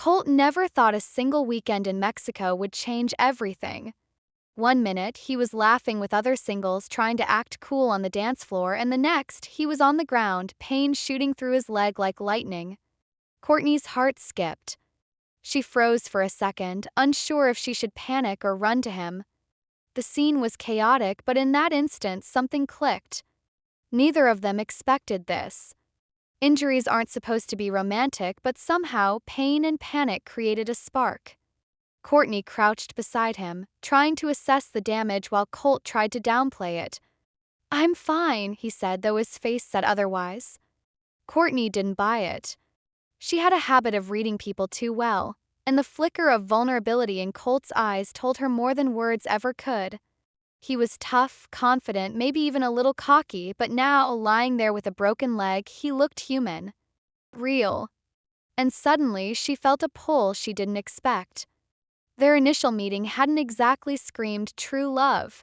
Colt never thought a single weekend in Mexico would change everything. One minute, he was laughing with other singles trying to act cool on the dance floor, and the next, he was on the ground, pain shooting through his leg like lightning. Cortney's heart skipped. She froze for a second, unsure if she should panic or run to him. The scene was chaotic, but in that instant, something clicked. Neither of them expected this. Injuries aren't supposed to be romantic, but somehow, pain and panic created a spark. Cortney crouched beside him, trying to assess the damage while Colt tried to downplay it. "I'm fine," he said, though his face said otherwise. Cortney didn't buy it. She had a habit of reading people too well, and the flicker of vulnerability in Colt's eyes told her more than words ever could. He was tough, confident, maybe even a little cocky, but now, lying there with a broken leg, he looked human. Real. And suddenly, she felt a pull she didn't expect. Their initial meeting hadn't exactly screamed true love.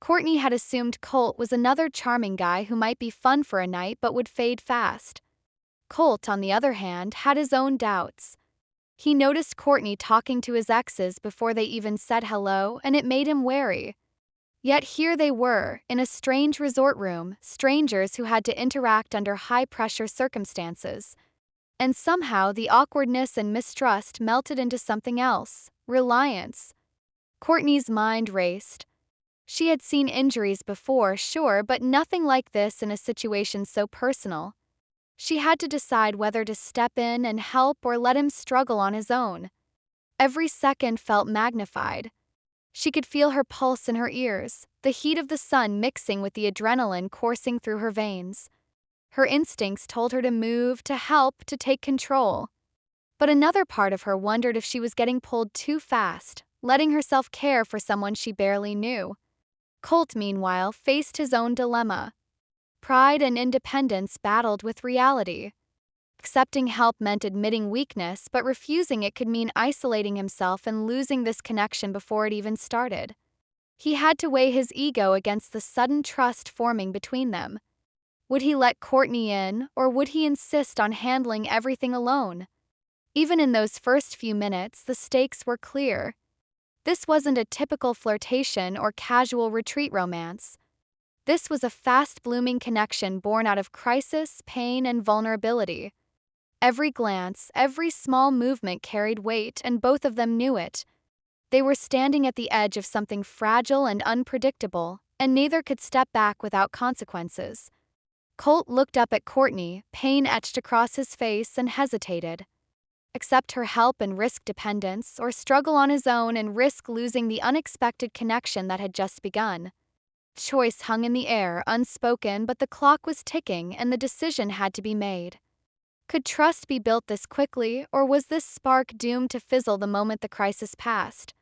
Cortney had assumed Colt was another charming guy who might be fun for a night but would fade fast. Colt, on the other hand, had his own doubts. He noticed Cortney talking to his exes before they even said hello, and it made him wary. Yet here they were, in a strange resort room, strangers who had to interact under high-pressure circumstances. And somehow the awkwardness and mistrust melted into something else: reliance. Cortney's mind raced. She had seen injuries before, sure, but nothing like this in a situation so personal. She had to decide whether to step in and help or let him struggle on his own. Every second felt magnified. She could feel her pulse in her ears, the heat of the sun mixing with the adrenaline coursing through her veins. Her instincts told her to move, to help, to take control. But another part of her wondered if she was getting pulled too fast, letting herself care for someone she barely knew. Colt, meanwhile, faced his own dilemma. Pride and independence battled with reality. Accepting help meant admitting weakness, but refusing it could mean isolating himself and losing this connection before it even started. He had to weigh his ego against the sudden trust forming between them. Would he let Cortney in, or would he insist on handling everything alone? Even in those first few minutes, the stakes were clear. This wasn't a typical flirtation or casual retreat romance. This was a fast-blooming connection born out of crisis, pain, and vulnerability. Every glance, every small movement carried weight, and both of them knew it. They were standing at the edge of something fragile and unpredictable, and neither could step back without consequences. Colt looked up at Cortney, pain etched across his face, and hesitated. Accept her help and risk dependence, or struggle on his own and risk losing the unexpected connection that had just begun. Choice hung in the air, unspoken, but the clock was ticking and the decision had to be made. Could trust be built this quickly, or was this spark doomed to fizzle the moment the crisis passed?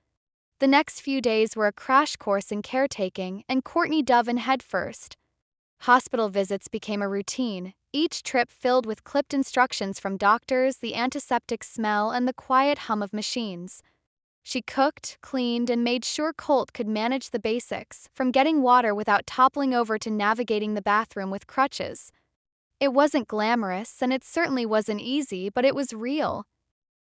The next few days were a crash course in caretaking, and Cortney dove in headfirst. Hospital visits became a routine, each trip filled with clipped instructions from doctors, the antiseptic smell, and the quiet hum of machines. She cooked, cleaned, and made sure Colt could manage the basics, from getting water without toppling over to navigating the bathroom with crutches. It wasn't glamorous, and it certainly wasn't easy, but it was real.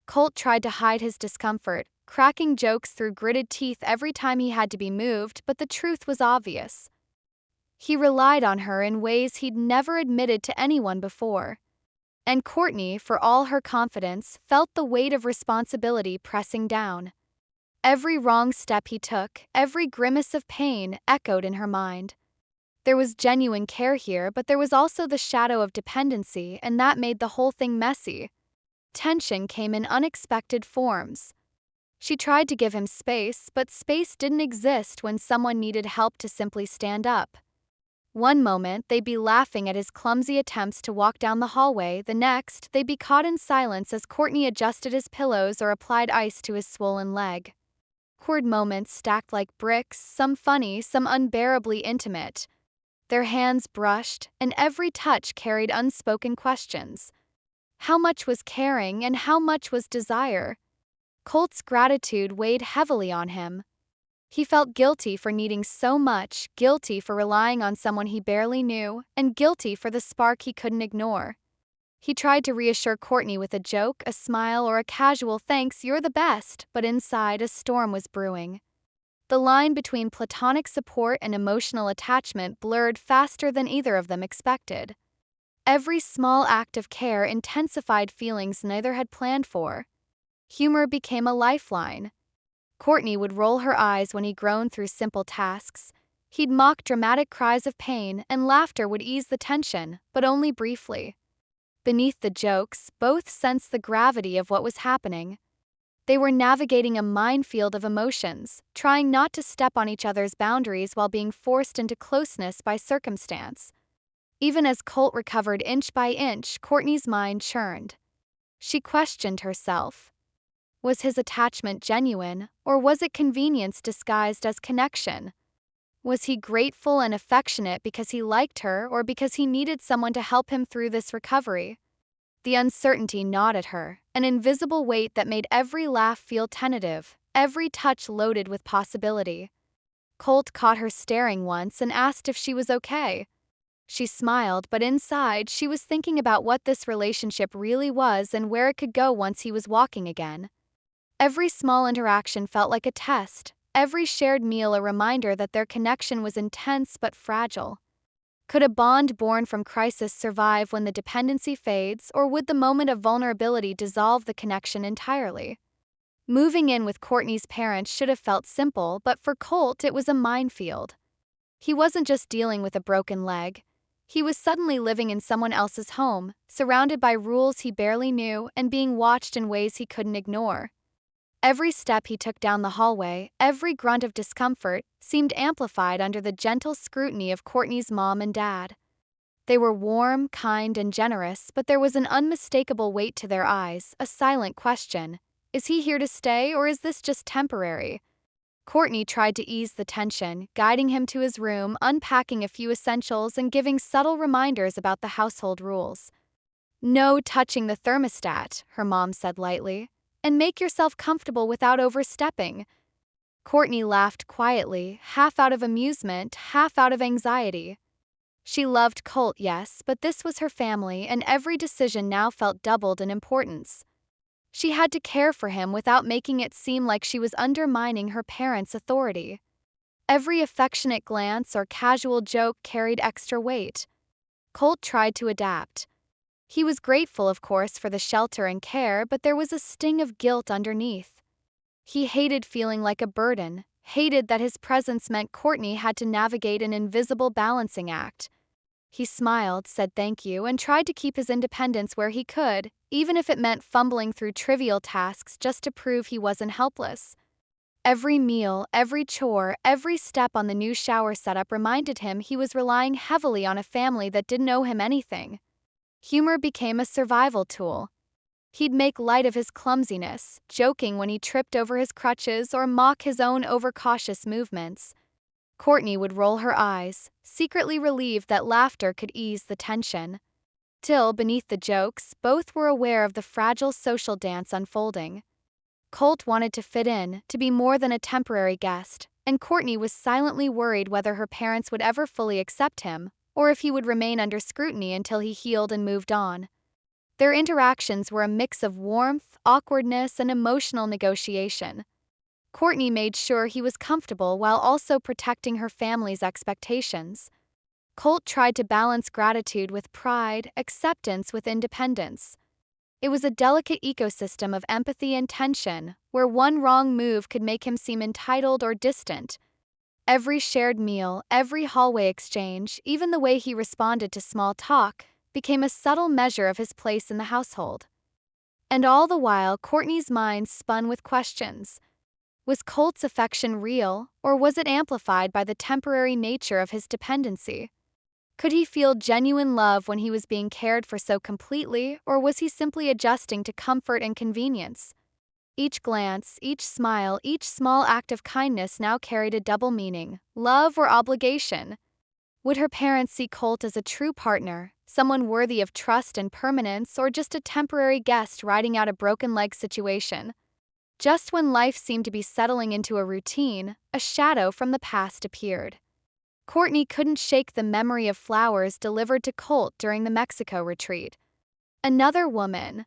Colt tried to hide his discomfort, cracking jokes through gritted teeth every time he had to be moved, but the truth was obvious. He relied on her in ways he'd never admitted to anyone before. And Cortney, for all her confidence, felt the weight of responsibility pressing down. Every wrong step he took, every grimace of pain, echoed in her mind. There was genuine care here, but there was also the shadow of dependency, and that made the whole thing messy. Tension came in unexpected forms. She tried to give him space, but space didn't exist when someone needed help to simply stand up. One moment, they'd be laughing at his clumsy attempts to walk down the hallway. The next, they'd be caught in silence as Cortney adjusted his pillows or applied ice to his swollen leg. Awkward moments stacked like bricks, some funny, some unbearably intimate. Their hands brushed, and every touch carried unspoken questions. How much was caring and how much was desire? Colt's gratitude weighed heavily on him. He felt guilty for needing so much, guilty for relying on someone he barely knew, and guilty for the spark he couldn't ignore. He tried to reassure Cortney with a joke, a smile, or a casual "thanks, you're the best," but inside a storm was brewing. The line between platonic support and emotional attachment blurred faster than either of them expected. Every small act of care intensified feelings neither had planned for. Humor became a lifeline. Cortney would roll her eyes when he groaned through simple tasks. He'd mock dramatic cries of pain, and laughter would ease the tension, but only briefly. Beneath the jokes, both sensed the gravity of what was happening. They were navigating a minefield of emotions, trying not to step on each other's boundaries while being forced into closeness by circumstance. Even as Colt recovered inch by inch, Cortney's mind churned. She questioned herself. Was his attachment genuine, or was it convenience disguised as connection? Was he grateful and affectionate because he liked her, or because he needed someone to help him through this recovery? The uncertainty gnawed at her, an invisible weight that made every laugh feel tentative, every touch loaded with possibility. Colt caught her staring once and asked if she was okay. She smiled, but inside she was thinking about what this relationship really was and where it could go once he was walking again. Every small interaction felt like a test, every shared meal a reminder that their connection was intense but fragile. Could a bond born from crisis survive when the dependency fades, or would the moment of vulnerability dissolve the connection entirely? Moving in with Cortney's parents should have felt simple, but for Colt it was a minefield. He wasn't just dealing with a broken leg. He was suddenly living in someone else's home, surrounded by rules he barely knew and being watched in ways he couldn't ignore. Every step he took down the hallway, every grunt of discomfort, seemed amplified under the gentle scrutiny of Cortney's mom and dad. They were warm, kind, and generous, but there was an unmistakable weight to their eyes, a silent question. Is he here to stay, or is this just temporary? Cortney tried to ease the tension, guiding him to his room, unpacking a few essentials, and giving subtle reminders about the household rules. "No touching the thermostat," her mom said lightly. "And make yourself comfortable without overstepping." Cortney laughed quietly, half out of amusement, half out of anxiety. She loved Colt, yes, but this was her family, and every decision now felt doubled in importance. She had to care for him without making it seem like she was undermining her parents' authority. Every affectionate glance or casual joke carried extra weight. Colt tried to adapt. He was grateful, of course, for the shelter and care, but there was a sting of guilt underneath. He hated feeling like a burden, hated that his presence meant Cortney had to navigate an invisible balancing act. He smiled, said thank you, and tried to keep his independence where he could, even if it meant fumbling through trivial tasks just to prove he wasn't helpless. Every meal, every chore, every step on the new shower setup reminded him he was relying heavily on a family that didn't owe him anything. Humor became a survival tool. He'd make light of his clumsiness, joking when he tripped over his crutches or mock his own overcautious movements. Cortney would roll her eyes, secretly relieved that laughter could ease the tension. Till, beneath the jokes, both were aware of the fragile social dance unfolding. Colt wanted to fit in, to be more than a temporary guest, and Cortney was silently worried whether her parents would ever fully accept him, or if he would remain under scrutiny until he healed and moved on. Their interactions were a mix of warmth, awkwardness, and emotional negotiation. Cortney made sure he was comfortable while also protecting her family's expectations. Colt tried to balance gratitude with pride, acceptance with independence. It was a delicate ecosystem of empathy and tension, where one wrong move could make him seem entitled or distant. Every shared meal, every hallway exchange, even the way he responded to small talk, became a subtle measure of his place in the household. And all the while, Cortney's mind spun with questions. Was Colt's affection real, or was it amplified by the temporary nature of his dependency? Could he feel genuine love when he was being cared for so completely, or was he simply adjusting to comfort and convenience? Each glance, each smile, each small act of kindness now carried a double meaning: love or obligation. Would her parents see Colt as a true partner, someone worthy of trust and permanence, or just a temporary guest riding out a broken leg situation? Just when life seemed to be settling into a routine, a shadow from the past appeared. Cortney couldn't shake the memory of flowers delivered to Colt during the Mexico retreat. Another woman.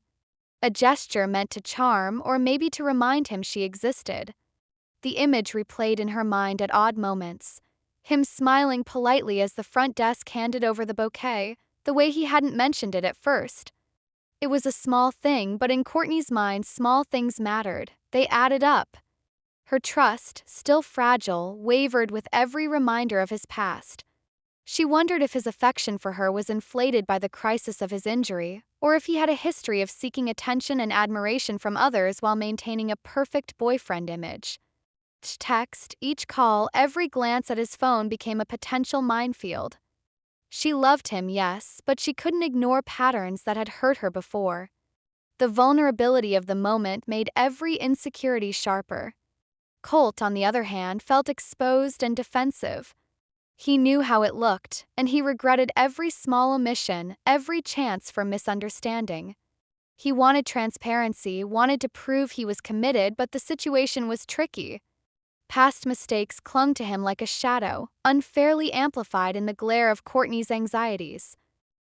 A gesture meant to charm or maybe to remind him she existed. The image replayed in her mind at odd moments. Him smiling politely as the front desk handed over the bouquet, the way he hadn't mentioned it at first. It was a small thing, but in Cortney's mind, small things mattered. They added up. Her trust, still fragile, wavered with every reminder of his past. She wondered if his affection for her was inflated by the crisis of his injury, or if he had a history of seeking attention and admiration from others while maintaining a perfect boyfriend image. Each text, each call, every glance at his phone became a potential minefield. She loved him, yes, but she couldn't ignore patterns that had hurt her before. The vulnerability of the moment made every insecurity sharper. Colt, on the other hand, felt exposed and defensive. He knew how it looked, and he regretted every small omission, every chance for misunderstanding. He wanted transparency, wanted to prove he was committed, but the situation was tricky. Past mistakes clung to him like a shadow, unfairly amplified in the glare of Cortney's anxieties.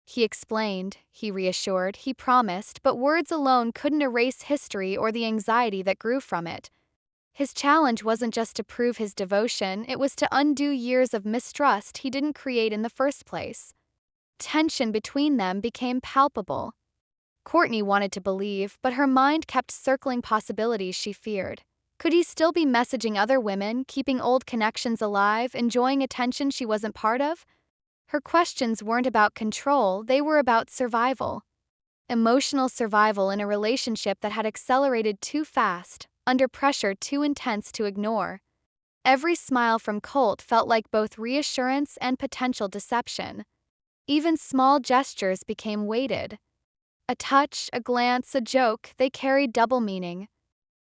He explained, he reassured, he promised, but words alone couldn't erase history or the anxiety that grew from it. His challenge wasn't just to prove his devotion, it was to undo years of mistrust he didn't create in the first place. Tension between them became palpable. Cortney wanted to believe, but her mind kept circling possibilities she feared. Could he still be messaging other women, keeping old connections alive, enjoying attention she wasn't part of? Her questions weren't about control, they were about survival. Emotional survival in a relationship that had accelerated too fast, under pressure too intense to ignore. Every smile from Colt felt like both reassurance and potential deception. Even small gestures became weighted. A touch, a glance, a joke, they carried double meaning.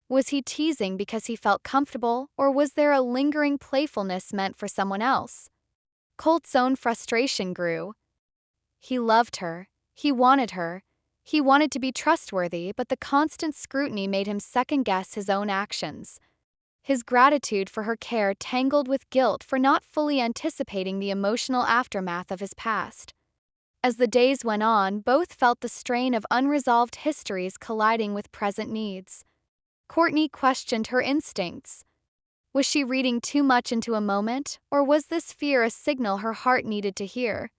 Was he teasing because he felt comfortable, or was there a lingering playfulness meant for someone else? Colt's own frustration grew. He loved her. He wanted her. He wanted to be trustworthy, but the constant scrutiny made him second-guess his own actions. His gratitude for her care tangled with guilt for not fully anticipating the emotional aftermath of his past. As the days went on, both felt the strain of unresolved histories colliding with present needs. Cortney questioned her instincts. Was she reading too much into a moment, or was this fear a signal her heart needed to hear?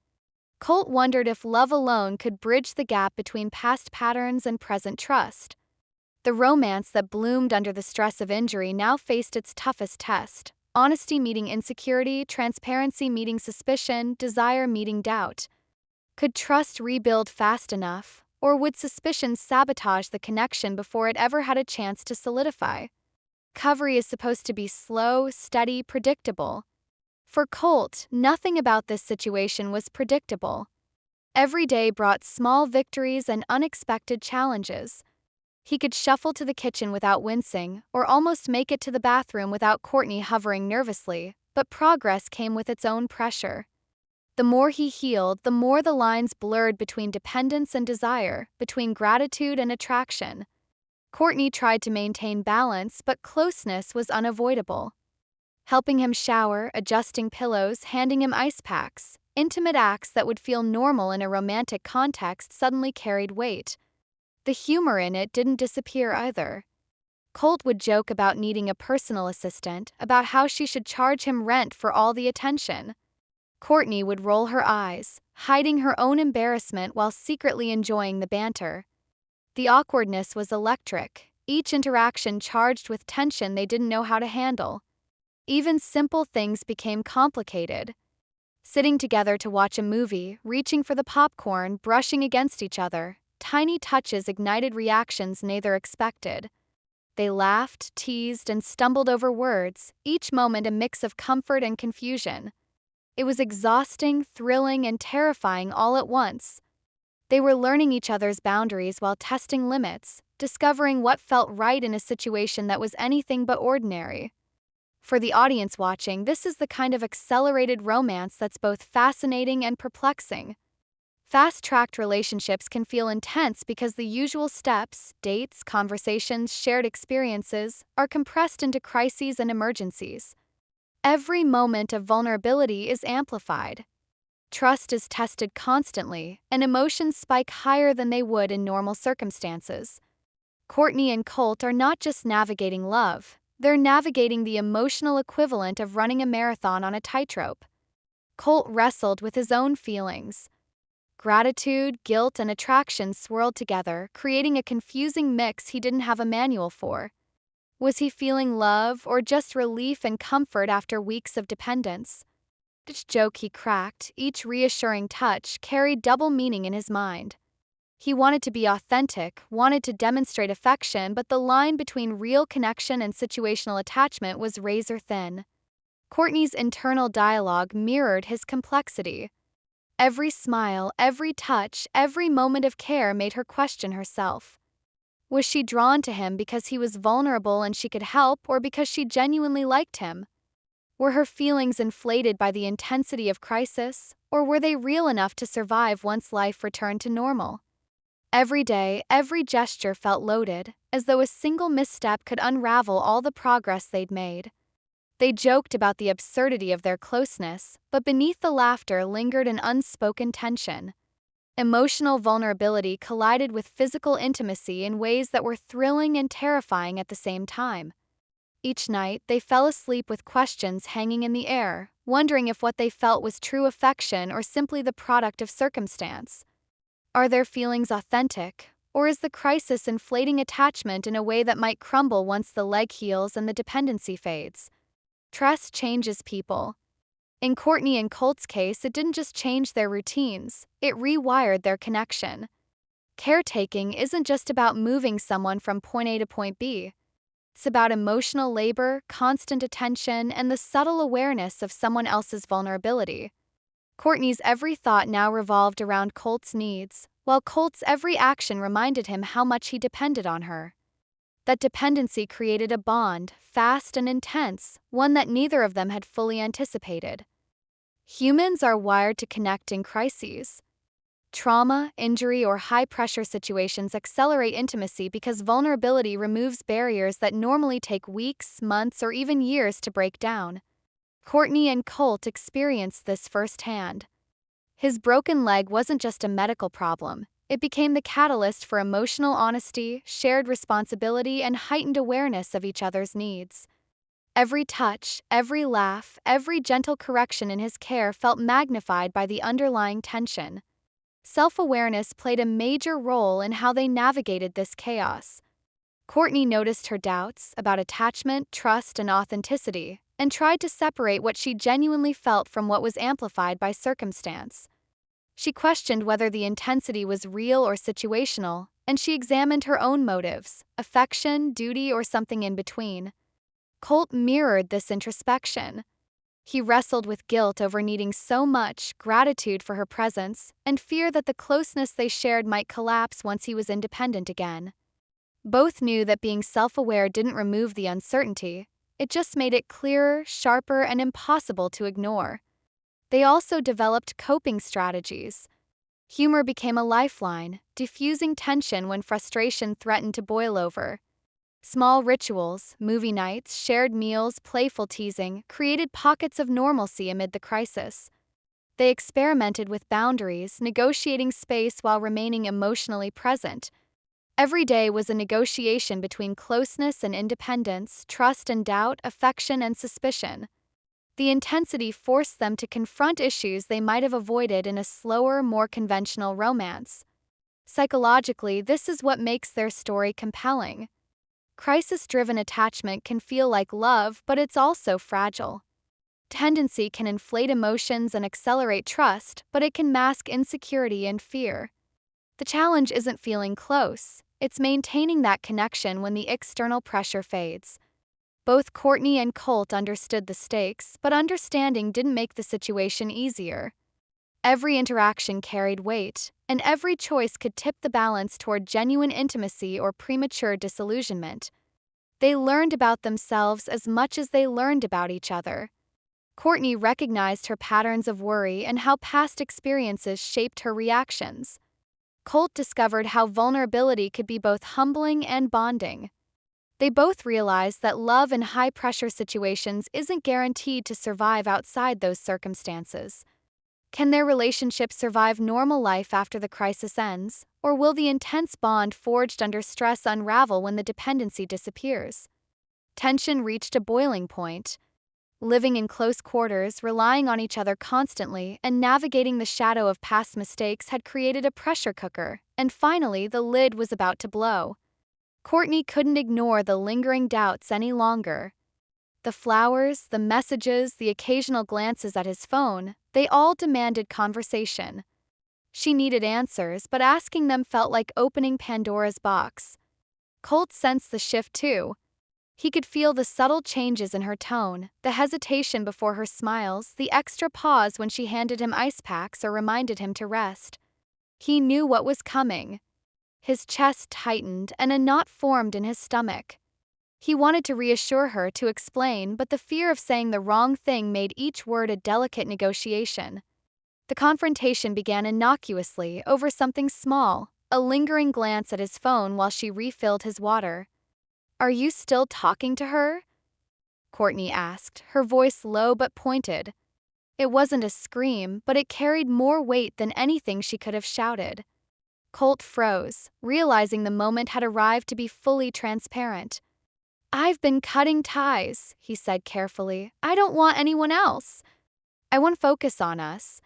Colt wondered if love alone could bridge the gap between past patterns and present trust. The romance that bloomed under the stress of injury now faced its toughest test: honesty meeting insecurity, transparency meeting suspicion, desire meeting doubt. Could trust rebuild fast enough, or would suspicion sabotage the connection before it ever had a chance to solidify? Recovery is supposed to be slow, steady, predictable. For Colt, nothing about this situation was predictable. Every day brought small victories and unexpected challenges. He could shuffle to the kitchen without wincing, or almost make it to the bathroom without Cortney hovering nervously, but progress came with its own pressure. The more he healed, the more the lines blurred between dependence and desire, between gratitude and attraction. Cortney tried to maintain balance, but closeness was unavoidable. Helping him shower, adjusting pillows, handing him ice packs, intimate acts that would feel normal in a romantic context suddenly carried weight. The humor in it didn't disappear either. Colt would joke about needing a personal assistant, about how she should charge him rent for all the attention. Cortney would roll her eyes, hiding her own embarrassment while secretly enjoying the banter. The awkwardness was electric, each interaction charged with tension they didn't know how to handle. Even simple things became complicated. Sitting together to watch a movie, reaching for the popcorn, brushing against each other, tiny touches ignited reactions neither expected. They laughed, teased, and stumbled over words, each moment a mix of comfort and confusion. It was exhausting, thrilling, and terrifying all at once. They were learning each other's boundaries while testing limits, discovering what felt right in a situation that was anything but ordinary. For the audience watching, this is the kind of accelerated romance that's both fascinating and perplexing. Fast-tracked relationships can feel intense because the usual steps, dates, conversations, shared experiences, are compressed into crises and emergencies. Every moment of vulnerability is amplified. Trust is tested constantly, and emotions spike higher than they would in normal circumstances. Cortney and Colt are not just navigating love, they're navigating the emotional equivalent of running a marathon on a tightrope. Colt wrestled with his own feelings. Gratitude, guilt, and attraction swirled together, creating a confusing mix he didn't have a manual for. Was he feeling love or just relief and comfort after weeks of dependence? Each joke he cracked, each reassuring touch, carried double meaning in his mind. He wanted to be authentic, wanted to demonstrate affection, but the line between real connection and situational attachment was razor thin. Cortney's internal dialogue mirrored his complexity. Every smile, every touch, every moment of care made her question herself. Was she drawn to him because he was vulnerable and she could help, or because she genuinely liked him? Were her feelings inflated by the intensity of crisis, or were they real enough to survive once life returned to normal? Every day, every gesture felt loaded, as though a single misstep could unravel all the progress they'd made. They joked about the absurdity of their closeness, but beneath the laughter lingered an unspoken tension. Emotional vulnerability collided with physical intimacy in ways that were thrilling and terrifying at the same time. Each night, they fell asleep with questions hanging in the air, wondering if what they felt was true affection or simply the product of circumstance. Are their feelings authentic, or is the crisis inflating attachment in a way that might crumble once the leg heals and the dependency fades? Trust changes people. In Cortney and Colt's case, it didn't just change their routines, it rewired their connection. Caretaking isn't just about moving someone from point A to point B. It's about emotional labor, constant attention, and the subtle awareness of someone else's vulnerability. Cortney's every thought now revolved around Colt's needs, while Colt's every action reminded him how much he depended on her. That dependency created a bond, fast and intense, one that neither of them had fully anticipated. Humans are wired to connect in crises. Trauma, injury, or high-pressure situations accelerate intimacy because vulnerability removes barriers that normally take weeks, months, or even years to break down. Cortney and Colt experienced this firsthand. His broken leg wasn't just a medical problem, it became the catalyst for emotional honesty, shared responsibility, and heightened awareness of each other's needs. Every touch, every laugh, every gentle correction in his care felt magnified by the underlying tension. Self-awareness played a major role in how they navigated this chaos. Cortney noticed her doubts about attachment, trust, and authenticity, and tried to separate what she genuinely felt from what was amplified by circumstance. She questioned whether the intensity was real or situational, and she examined her own motives, affection, duty, or something in between. Colt mirrored this introspection. He wrestled with guilt over needing so much, gratitude for her presence, and fear that the closeness they shared might collapse once he was independent again. Both knew that being self-aware didn't remove the uncertainty, it just made it clearer, sharper, and impossible to ignore. They also developed coping strategies. Humor became a lifeline, diffusing tension when frustration threatened to boil over. Small rituals, movie nights, shared meals, playful teasing, created pockets of normalcy amid the crisis. They experimented with boundaries, negotiating space while remaining emotionally present. Every day was a negotiation between closeness and independence, trust and doubt, affection and suspicion. The intensity forced them to confront issues they might have avoided in a slower, more conventional romance. Psychologically, this is what makes their story compelling. Crisis-driven attachment can feel like love, but it's also fragile. Tendency can inflate emotions and accelerate trust, but it can mask insecurity and fear. The challenge isn't feeling close, it's maintaining that connection when the external pressure fades. Both Cortney and Colt understood the stakes, but understanding didn't make the situation easier. Every interaction carried weight, and every choice could tip the balance toward genuine intimacy or premature disillusionment. They learned about themselves as much as they learned about each other. Cortney recognized her patterns of worry and how past experiences shaped her reactions. Colt discovered how vulnerability could be both humbling and bonding. They both realized that love in high-pressure situations isn't guaranteed to survive outside those circumstances. Can their relationship survive normal life after the crisis ends, or will the intense bond forged under stress unravel when the dependency disappears? Tension reached a boiling point. Living in close quarters, relying on each other constantly, and navigating the shadow of past mistakes had created a pressure cooker, and finally the lid was about to blow. Cortney couldn't ignore the lingering doubts any longer. The flowers, the messages, the occasional glances at his phone, they all demanded conversation. She needed answers, but asking them felt like opening Pandora's box. Colt sensed the shift too. He could feel the subtle changes in her tone, the hesitation before her smiles, the extra pause when she handed him ice packs or reminded him to rest. He knew what was coming. His chest tightened and a knot formed in his stomach. He wanted to reassure her, to explain, but the fear of saying the wrong thing made each word a delicate negotiation. The confrontation began innocuously, over something small, a lingering glance at his phone while she refilled his water. "Are you still talking to her?" Cortney asked, her voice low but pointed. It wasn't a scream, but it carried more weight than anything she could have shouted. Colt froze, realizing the moment had arrived to be fully transparent. "I've been cutting ties," he said carefully. "I don't want anyone else. I want focus on us."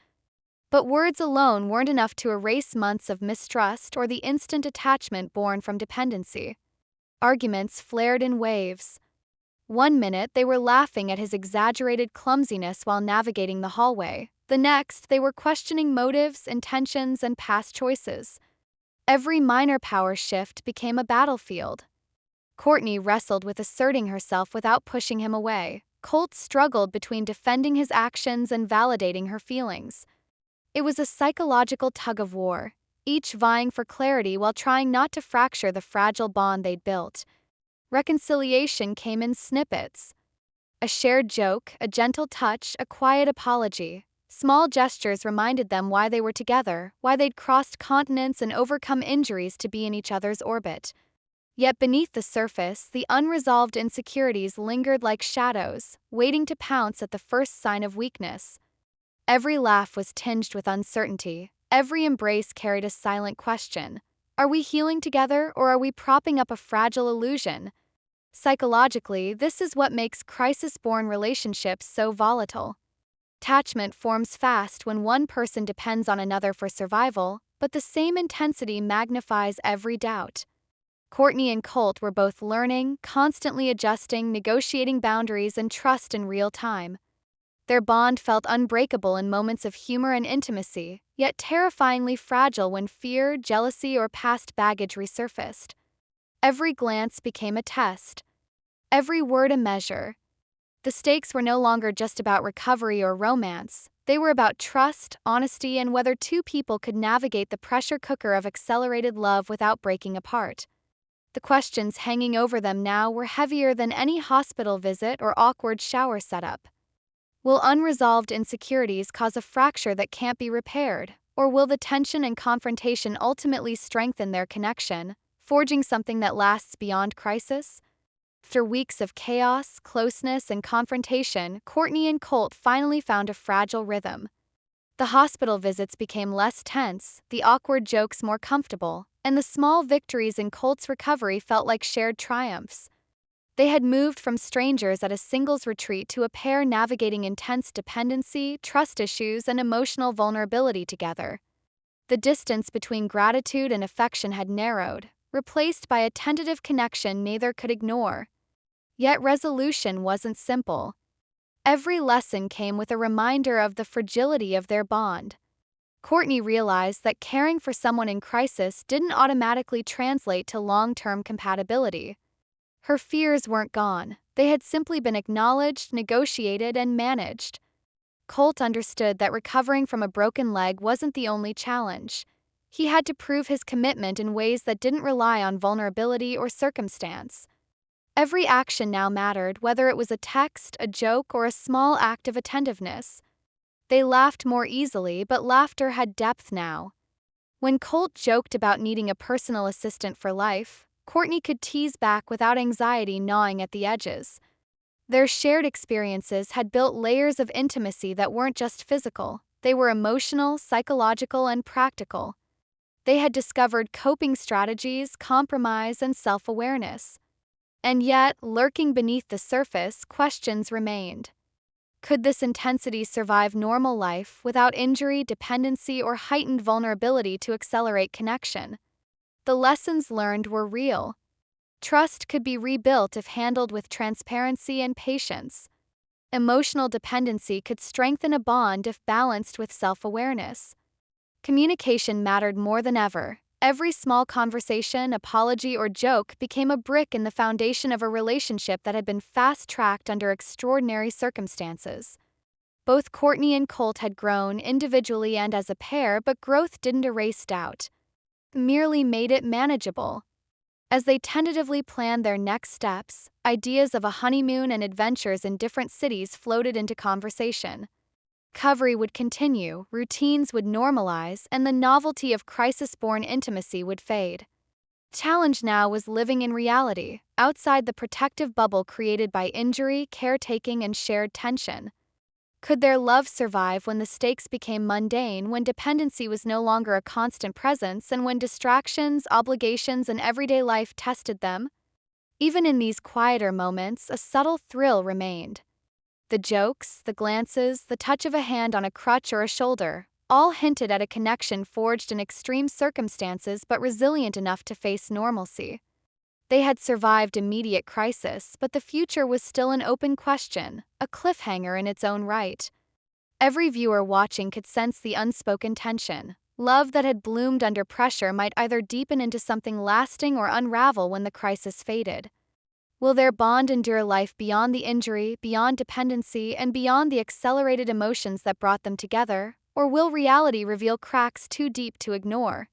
But words alone weren't enough to erase months of mistrust or the instant attachment born from dependency. Arguments flared in waves. One minute they were laughing at his exaggerated clumsiness while navigating the hallway. The next, they were questioning motives, intentions, and past choices. Every minor power shift became a battlefield. Cortney wrestled with asserting herself without pushing him away. Colt struggled between defending his actions and validating her feelings. It was a psychological tug-of-war, each vying for clarity while trying not to fracture the fragile bond they'd built. Reconciliation came in snippets. A shared joke, a gentle touch, a quiet apology. Small gestures reminded them why they were together, why they'd crossed continents and overcome injuries to be in each other's orbit. Yet beneath the surface, the unresolved insecurities lingered like shadows, waiting to pounce at the first sign of weakness. Every laugh was tinged with uncertainty. Every embrace carried a silent question. Are we healing together, or are we propping up a fragile illusion? Psychologically, this is what makes crisis-born relationships so volatile. Attachment forms fast when one person depends on another for survival, but the same intensity magnifies every doubt. Cortney and Colt were both learning, constantly adjusting, negotiating boundaries, and trust in real time. Their bond felt unbreakable in moments of humor and intimacy, yet terrifyingly fragile when fear, jealousy, or past baggage resurfaced. Every glance became a test. Every word a measure. The stakes were no longer just about recovery or romance. They were about trust, honesty, and whether two people could navigate the pressure cooker of accelerated love without breaking apart. The questions hanging over them now were heavier than any hospital visit or awkward shower setup. Will unresolved insecurities cause a fracture that can't be repaired, or will the tension and confrontation ultimately strengthen their connection, forging something that lasts beyond crisis? After weeks of chaos, closeness, and confrontation, Cortney and Colt finally found a fragile rhythm. The hospital visits became less tense, the awkward jokes more comfortable, and the small victories in Colt's recovery felt like shared triumphs. They had moved from strangers at a singles retreat to a pair navigating intense dependency, trust issues, and emotional vulnerability together. The distance between gratitude and affection had narrowed, replaced by a tentative connection neither could ignore. Yet resolution wasn't simple. Every lesson came with a reminder of the fragility of their bond. Cortney realized that caring for someone in crisis didn't automatically translate to long-term compatibility. Her fears weren't gone. They had simply been acknowledged, negotiated, and managed. Colt understood that recovering from a broken leg wasn't the only challenge. He had to prove his commitment in ways that didn't rely on vulnerability or circumstance. Every action now mattered, whether it was a text, a joke, or a small act of attentiveness. They laughed more easily, but laughter had depth now. When Colt joked about needing a personal assistant for life, Cortney could tease back without anxiety gnawing at the edges. Their shared experiences had built layers of intimacy that weren't just physical. They were emotional, psychological, and practical. They had discovered coping strategies, compromise, and self-awareness. And yet, lurking beneath the surface, questions remained. Could this intensity survive normal life without injury, dependency, or heightened vulnerability to accelerate connection? The lessons learned were real. Trust could be rebuilt if handled with transparency and patience. Emotional dependency could strengthen a bond if balanced with self-awareness. Communication mattered more than ever. Every small conversation, apology, or joke became a brick in the foundation of a relationship that had been fast-tracked under extraordinary circumstances. Both Cortney and Colt had grown individually and as a pair, but growth didn't erase doubt. It merely made it manageable. As they tentatively planned their next steps, ideas of a honeymoon and adventures in different cities floated into conversation. Recovery would continue, routines would normalize, and the novelty of crisis-born intimacy would fade. The challenge now was living in reality, outside the protective bubble created by injury, caretaking, and shared tension. Could their love survive when the stakes became mundane, when dependency was no longer a constant presence, and when distractions, obligations, and everyday life tested them? Even in these quieter moments, a subtle thrill remained. The jokes, the glances, the touch of a hand on a crutch or a shoulder, all hinted at a connection forged in extreme circumstances but resilient enough to face normalcy. They had survived immediate crisis, but the future was still an open question, a cliffhanger in its own right. Every viewer watching could sense the unspoken tension. Love that had bloomed under pressure might either deepen into something lasting or unravel when the crisis faded. Will their bond endure life beyond the injury, beyond dependency, and beyond the accelerated emotions that brought them together? Or will reality reveal cracks too deep to ignore?